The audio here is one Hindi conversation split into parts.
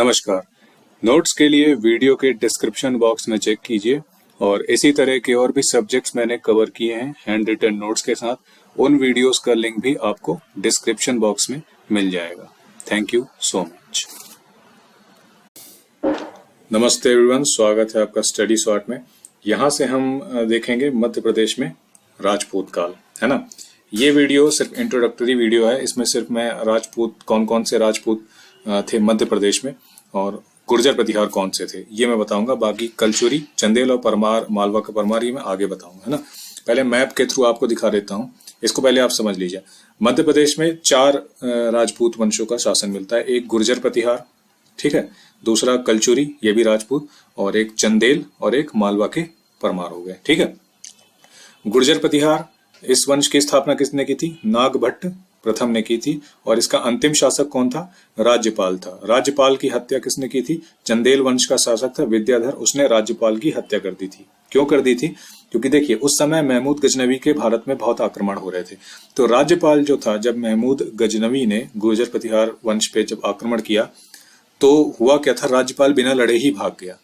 नमस्कार। नोट्स के लिए वीडियो के डिस्क्रिप्शन बॉक्स में चेक कीजिए और इसी तरह के और भी सब्जेक्ट्स मैंने कवर किए हैं हैंड रिटन नोट्स के साथ। उन वीडियोस का लिंक भी आपको डिस्क्रिप्शन बॉक्स में मिल जाएगा। Thank you so much. नमस्ते एवरीवन, स्वागत है आपका स्टडी शॉर्ट में। यहाँ से हम देखेंगे मध्य प्रदेश में राजपूत काल, है ना। ये वीडियो सिर्फ इंट्रोडक्टरी वीडियो है। इसमें सिर्फ मैं राजपूत कौन कौन से राजपूत थे मध्य प्रदेश में और गुर्जर प्रतिहार कौन से थे ये मैं बताऊंगा। बाकी कलचुरी, चंदेल और परमार, मालवा का परमार ये मैं आगे बताऊंगा, है ना। पहले मैप के थ्रू आपको दिखा देता हूँ, इसको पहले आप समझ लीजिए। मध्य प्रदेश में 4 राजपूत वंशों का शासन मिलता है। एक गुर्जर प्रतिहार, ठीक है, दूसरा कलचुरी, ये भी राजपूत, और एक चंदेल और एक मालवा के परमार हो गए, ठीक है। गुर्जर प्रतिहार, इस वंश की स्थापना किसने की थी? नागभट्ट प्रथम ने की थी। और इसका अंतिम शासक कौन था? राज्यपाल था। राज्यपाल की हत्या किसने की थी? चंदेल वंश का शासक था विद्याधर, उसने राज्यपाल की हत्या कर दी थी। क्यों कर दी थी? क्योंकि देखिए उस समय महमूद गजनवी के भारत में बहुत आक्रमण हो रहे थे। तो राज्यपाल जो था, जब महमूद गजनवी ने गुर्जर प्रतिहार वंश पे जब आक्रमण किया तो हुआ क्या था, राज्यपाल बिना लड़े ही भाग गया,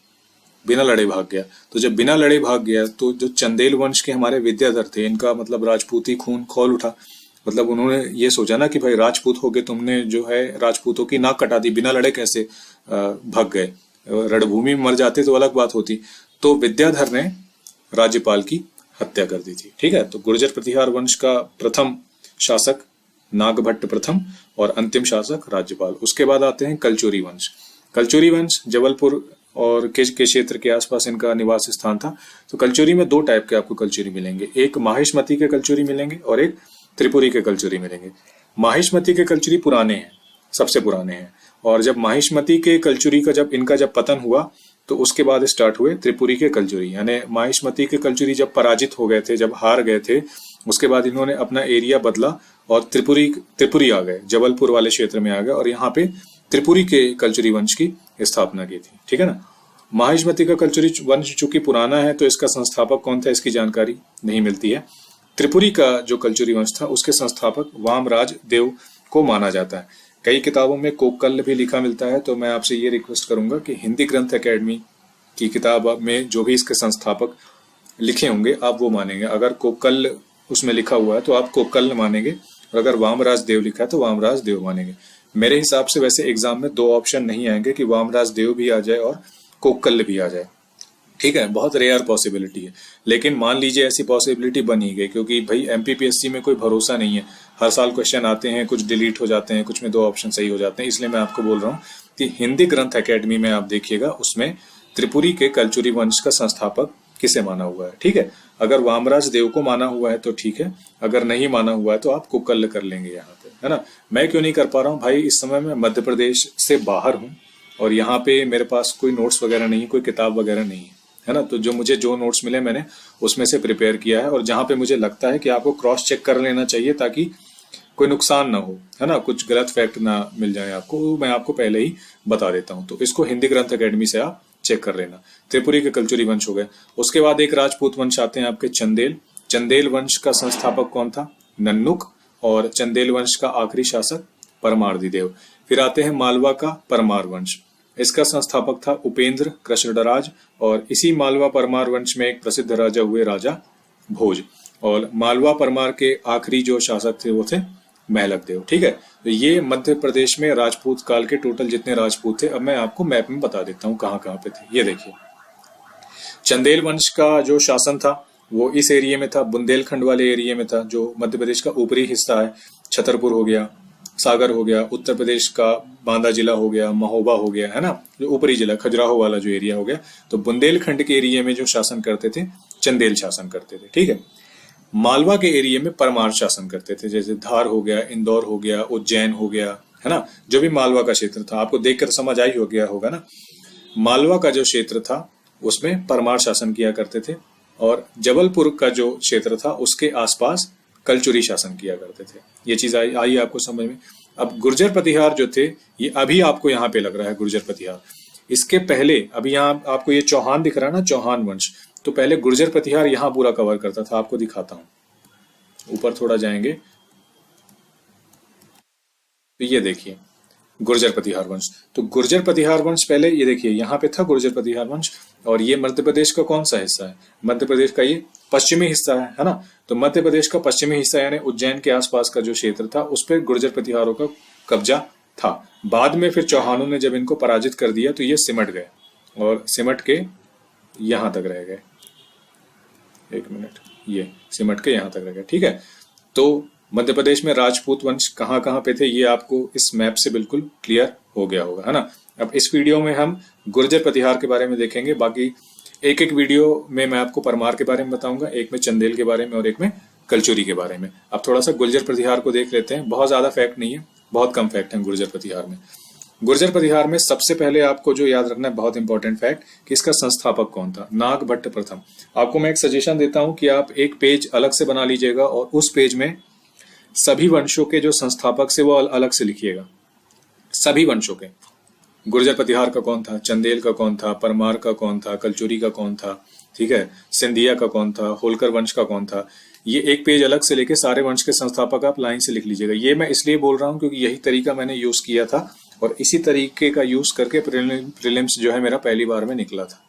बिना लड़े भाग गया। तो जब बिना लड़े भाग गया तो जो चंदेल वंश के हमारे विद्याधर थे, इनका मतलब राजपूती खून खौल उठा। मतलब उन्होंने ये सोचा ना कि भाई राजपूत हो गए, तुमने जो है राजपूतों की नाक कटा दी, बिना लड़े कैसे भाग गए, रणभूमि में मर जाते तो अलग बात होती। तो विद्याधर ने राज्यपाल की हत्या कर दी थी, ठीक है। तो गुर्जर प्रतिहार वंश का प्रथम शासक नागभट्ट प्रथम और अंतिम शासक राज्यपाल। उसके बाद आते हैं कलचुरी वंश। कलचुरी वंश जबलपुर और के क्षेत्र के आसपास इनका निवास स्थान था। तो कलचुरी में 2 टाइप के आपको कलचुरी मिलेंगे, एक माहिष्मती के कलचुरी मिलेंगे और एक त्रिपुरी के कलचुरी मिलेंगे। माहिष्मती के कलचुरी पुराने हैं, सबसे पुराने हैं। और जब माहिष्मती के कलचुरी का जब पतन हुआ तो उसके बाद स्टार्ट हुए त्रिपुरी के कलचुरी। यानी माहिष्मती के कलचुरी जब पराजित हो गए थे, जब हार गए थे, उसके बाद इन्होंने अपना एरिया बदला और त्रिपुरी आ गए, जबलपुर वाले क्षेत्र में आ गए और यहाँ पे त्रिपुरी के कलचुरी वंश की स्थापना की थी, ठीक है ना। माहिष्मती का कलचुरी वंश चूंकि पुराना है तो इसका संस्थापक कौन था इसकी जानकारी नहीं मिलती है। त्रिपुरी का जो कलचुरी वंश था उसके संस्थापक वामराज देव को माना जाता है। कई किताबों में कोक्कल भी लिखा मिलता है। तो मैं आपसे ये रिक्वेस्ट करूंगा कि हिंदी ग्रंथ एकेडमी की किताब में जो भी इसके संस्थापक लिखे होंगे आप वो मानेंगे। अगर कोक्कल उसमें लिखा हुआ है तो आप कोक्कल मानेंगे, और अगर वामराज देव लिखा है तो वामराज देव मानेंगे। मेरे हिसाब से वैसे एग्जाम में 2 ऑप्शन नहीं आएंगे कि वामराज देव भी आ जाए और कोक्कल भी आ जाए, ठीक है। बहुत रेयर पॉसिबिलिटी है, लेकिन मान लीजिए ऐसी पॉसिबिलिटी बन ही गई, क्योंकि भाई एमपीपीएससी में कोई भरोसा नहीं है। हर साल क्वेश्चन आते हैं, कुछ डिलीट हो जाते हैं, कुछ में 2 ऑप्शन सही हो जाते हैं। इसलिए मैं आपको बोल रहा हूँ कि हिंदी ग्रंथ एकेडमी में आप देखिएगा, उसमें त्रिपुरी के कलचुरी वंश का संस्थापक किसे माना हुआ है, ठीक है। अगर वामराज देव को माना हुआ है तो ठीक है, अगर नहीं माना हुआ है तो आप कोक्कल कर लेंगे यहाँ पे, है ना। मैं क्यों नहीं कर पा रहा हूँ भाई, इस समय मैं मध्य प्रदेश से बाहर हूँ और यहाँ पे मेरे पास कोई नोट्स वगैरह नहीं है, कोई किताब वगैरह नहीं है ना। तो जो नोट्स मिले मैंने उसमें से प्रिपेयर किया है, और जहां पे मुझे लगता है कि आपको क्रॉस चेक कर लेना चाहिए ताकि कोई नुकसान ना हो, है ना, कुछ गलत फैक्ट ना मिल जाए आपको, मैं आपको पहले ही बता देता हूं। तो इसको हिंदी ग्रंथ एकेडमी से आप चेक कर लेना। त्रिपुरी के कलचुरी वंश हो गए। उसके बाद एक राजपूत वंश आते हैं आपके चंदेल। चंदेल वंश का संस्थापक कौन था? नन्नुक। और चंदेल वंश का आखिरी शासक परमार्दी देव। फिर आते हैं मालवा का परमार वंश। इसका संस्थापक था उपेंद्र कृष्णराज, और इसी मालवा परमार वंश में एक प्रसिद्ध राजा हुए राजा भोज। और मालवा परमार के आखिरी जो शासक थे वो थे महलक देव, ठीक है। तो ये मध्य प्रदेश में राजपूत काल के टोटल जितने राजपूत थे, अब मैं आपको मैप में बता देता हूँ कहाँ कहाँ पे थे। ये देखिए, चंदेल वंश का जो शासन था वो इस एरिया में था, बुंदेलखंड वाले एरिया में था, जो मध्य प्रदेश का ऊपरी हिस्सा है। छतरपुर हो गया, सागर हो गया, उत्तर प्रदेश का बांदा जिला हो गया, महोबा हो गया, है ना, जो ऊपरी जिला खजुराहो वाला जो एरिया हो गया। तो बुंदेलखंड के एरिया में जो शासन करते थे चंदेल शासन करते थे, ठीक है। मालवा के एरिया में परमार शासन करते थे, जैसे धार हो गया, इंदौर हो गया, उज्जैन हो गया, है ना। जो भी मालवा का क्षेत्र था, आपको देखकर समझ आई हो गया होगा ना। मालवा का जो क्षेत्र था उसमें परमार शासन किया करते थे, और जबलपुर का जो क्षेत्र था उसके आसपास कलचुरी शासन किया करते थे। ये चीज आई आपको समझ में। अब गुर्जर प्रतिहार जो थे, ये अभी आपको यहाँ पे लग रहा है गुर्जर प्रतिहार। इसके पहले अभी यहाँ आपको ये चौहान दिख रहा है ना, चौहान वंश, तो पहले गुर्जर प्रतिहार यहाँ पूरा कवर करता था। आपको दिखाता हूं, ऊपर थोड़ा जाएंगे तो ये देखिए, गुर्जर प्रतिहार वंश। तो गुर्जर प्रतिहार वंश पहले ये देखिए यहाँ पे था गुर्जर प्रतिहार वंश, और ये मध्य प्रदेश का कौन सा हिस्सा है? मध्य प्रदेश का ये पश्चिमी हिस्सा है ना। तो मध्य प्रदेश का पश्चिमी हिस्सा यानी उज्जैन के आसपास का जो क्षेत्र था उस पर गुर्जर प्रतिहारों का कब्जा था। बाद में फिर चौहानों ने जब इनको पराजित कर दिया तो ये सिमट गए और सिमट के यहां तक रह गए। एक मिनट, ये सिमट के यहां तक रह गए, ठीक है। तो मध्य प्रदेश में राजपूत वंश कहाँ कहाँ पे थे ये आपको इस मैप से बिल्कुल क्लियर हो गया होगा, है ना। अब इस वीडियो में हम गुर्जर प्रतिहार के बारे में देखेंगे, बाकी एक एक वीडियो में मैं आपको परमार के बारे में बताऊंगा, एक में चंदेल के बारे में और एक में कलचुरी के बारे में। अब थोड़ा सा गुर्जर प्रतिहार को देख लेते हैं। बहुत ज्यादा फैक्ट नहीं है, बहुत कम फैक्ट है गुर्जर प्रतिहार में। गुर्जर प्रतिहार में सबसे पहले आपको जो याद रखना है, बहुत इंपॉर्टेंट फैक्ट, कि इसका संस्थापक कौन था? नागभट्ट प्रथम। आपको मैं एक सजेशन देता हूं कि आप एक पेज अलग से बना लीजिएगा और उस पेज में सभी वंशों के जो संस्थापक से वो अलग से लिखिएगा, सभी वंशों के। गुर्जर प्रतिहार का कौन था, चंदेल का कौन था, परमार का कौन था, कलचुरी का कौन था, ठीक है, सिंधिया का कौन था, होलकर वंश का कौन था। ये एक पेज अलग से लेके सारे वंश के संस्थापक आप लाइन से लिख लीजिएगा। ये मैं इसलिए बोल रहा हूं क्योंकि यही तरीका मैंने यूज किया था और इसी तरीके का यूज करके प्रीलिम्स जो है मेरा पहली बार में निकला था,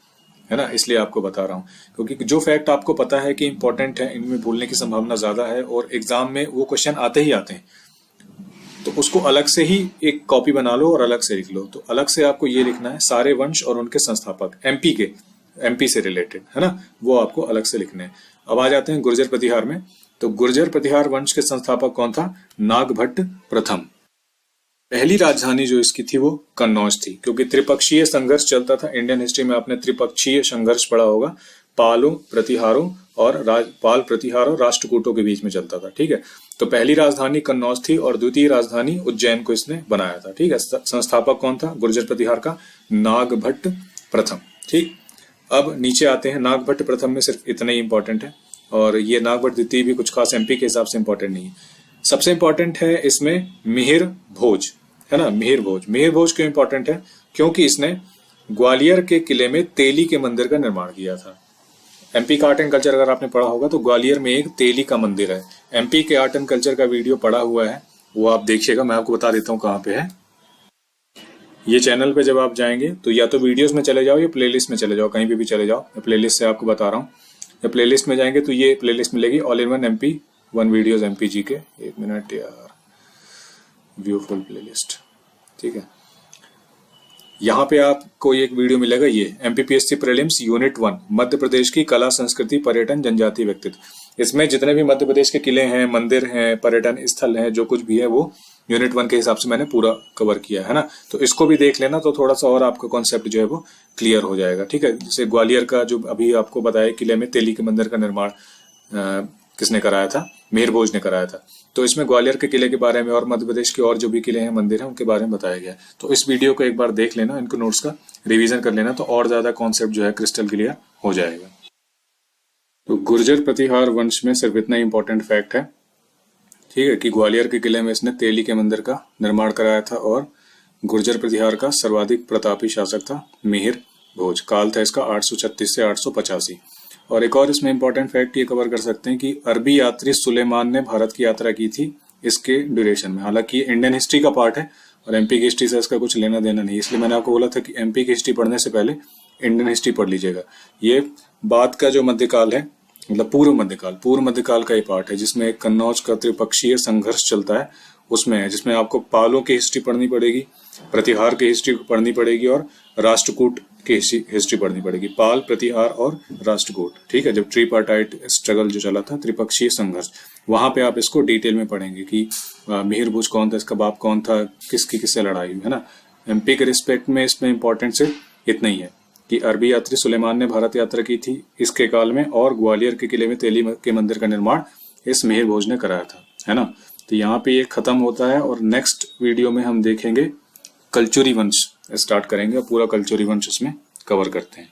है ना। इसलिए आपको बता रहा हूँ क्योंकि जो फैक्ट आपको पता है कि इंपॉर्टेंट है, इनमें भूलने की संभावना ज्यादा है और एग्जाम में वो क्वेश्चन आते ही आते हैं, तो उसको अलग से ही एक कॉपी बना लो और अलग से लिख लो। तो अलग से आपको ये लिखना है सारे वंश और उनके संस्थापक एमपी से रिलेटेड, है ना, वो आपको अलग से लिखने हैं। अब आ जाते हैं गुर्जर प्रतिहार में। तो गुर्जर प्रतिहार वंश के संस्थापक कौन था? नागभट्ट प्रथम। पहली राजधानी जो इसकी थी वो कन्नौज थी, क्योंकि त्रिपक्षीय संघर्ष चलता था। इंडियन हिस्ट्री में आपने त्रिपक्षीय संघर्ष पढ़ा होगा, पाल प्रतिहारों और राष्ट्रकूटों के बीच में चलता था, ठीक है। तो पहली राजधानी कन्नौज थी और द्वितीय राजधानी उज्जैन को इसने बनाया था, ठीक है। संस्थापक कौन था गुर्जर प्रतिहार का? नागभट्ट प्रथम, ठीक। अब नीचे आते हैं। नागभट्ट प्रथम में सिर्फ इतना ही इंपॉर्टेंट है और ये नागभट्ट द्वितीय भी कुछ खास एमपी के हिसाब से इंपॉर्टेंट नहीं है। सबसे इंपॉर्टेंट है इसमें मिहिर भोज, है ना। मिहिर भोज क्यों इंपॉर्टेंट है? क्योंकि इसने ग्वालियर के किले में तेली के मंदिर का निर्माण किया था। एमपी का आर्ट एंड कल्चर अगर आपने पढ़ा होगा तो ग्वालियर में एक तेली का मंदिर है। एमपी के आर्ट एंड कल्चर का वीडियो पड़ा हुआ है, वो आप देखिएगा। मैं आपको बता देता हूँ कहाँ पे है। ये चैनल पे जब आप जाएंगे तो या तो वीडियोस में चले जाओ या प्लेलिस्ट में चले जाओ, कहीं पे भी चले जाओ। मैं प्लेलिस्ट से आपको बता रहा हूँ। जब प्लेलिस्ट में जाएंगे तो ये प्लेलिस्ट मिलेगी, all in one MP 1 videos MP G K. एक मिनट यार, व्यू फुल प्लेलिस्ट, ठीक है। यहाँ पे आपको एक वीडियो मिलेगा, ये MPPSC prelims unit 1 Madhya Pradesh की कला संस्कृति पर्यटन जनजातीय व्यक्तित्व। इसमें जितने भी मध्य प्रदेश के किले हैं, मंदिर हैं, पर्यटन स्थल हैं, जो कुछ भी है वो यूनिट 1 के हिसाब से मैंने पूरा कवर किया है ना। तो इसको भी देख लेना तो थोड़ा सा और आपका कॉन्सेप्ट जो है वो क्लियर हो जाएगा, ठीक है। जैसे ग्वालियर का जो अभी आपको बताया किले में तेली के मंदिर का निर्माण किसने कराया था? मिहिर भोज ने कराया था। तो इसमें ग्वालियर के किले के बारे में और मध्य प्रदेश के और जो भी किले हैं, मंदिर हैं, उनके बारे में बताया गया। तो इस वीडियो को एक बार देख लेना, इनको नोट्स का रिवीजन कर लेना, तो और ज्यादा कॉन्सेप्ट जो है क्रिस्टल क्लियर हो जाएगा। तो गुर्जर प्रतिहार वंश में सिर्फ इतना इंपॉर्टेंट फैक्ट है, ठीक है, कि ग्वालियर के किले में इसने तेली के मंदिर का निर्माण कराया था और गुर्जर प्रतिहार का सर्वाधिक प्रतापी शासक था मिहिर भोज। काल था इसका 836 से 885। और एक और इसमें इंपॉर्टेंट फैक्ट ये कवर कर सकते हैं कि अरबी यात्री सुलेमान ने भारत की यात्रा की थी इसके ड्यूरेशन में। हालांकि ये इंडियन हिस्ट्री का पार्ट है और एमपी की हिस्ट्री से इसका कुछ लेना देना नहीं, इसलिए मैंने आपको बोला था कि एमपी की हिस्ट्री पढ़ने से पहले इंडियन हिस्ट्री पढ़ लीजिएगा। ये बाद का जो मध्यकाल है, मतलब पूर्व मध्यकाल का ये पार्ट है जिसमें कन्नौज का त्रिपक्षीय संघर्ष चलता है, उसमें है, जिसमें आपको पालों की हिस्ट्री पढ़नी पड़ेगी, प्रतिहार की हिस्ट्री पढ़नी पड़ेगी और राष्ट्रकूट की हिस्ट्री पढ़नी पड़ेगी। पाल, प्रतिहार और राष्ट्रकूट, ठीक है। जब ट्रीपार्टाइट स्ट्रगल जो चला था, त्रिपक्षीय संघर्ष, वहां पे आप इसको डिटेल में पढ़ेंगे कि मिहिर भोज कौन था, इसका बाप कौन था, किससे लड़ाई हुई, है ना। एमपी के रिस्पेक्ट में इसमें इंपॉर्टेंट सिर्फ इतना ही है कि अरबी यात्री सुलेमान ने भारत यात्रा की थी इसके काल में और ग्वालियर के किले में तेली के मंदिर का निर्माण इस मिहिर भोज ने कराया था, है ना। तो यहाँ पे ये खत्म होता है और नेक्स्ट वीडियो में हम देखेंगे कलचुरी वंश स्टार्ट करेंगे और पूरा कलचुरी वंश उसमें कवर करते हैं।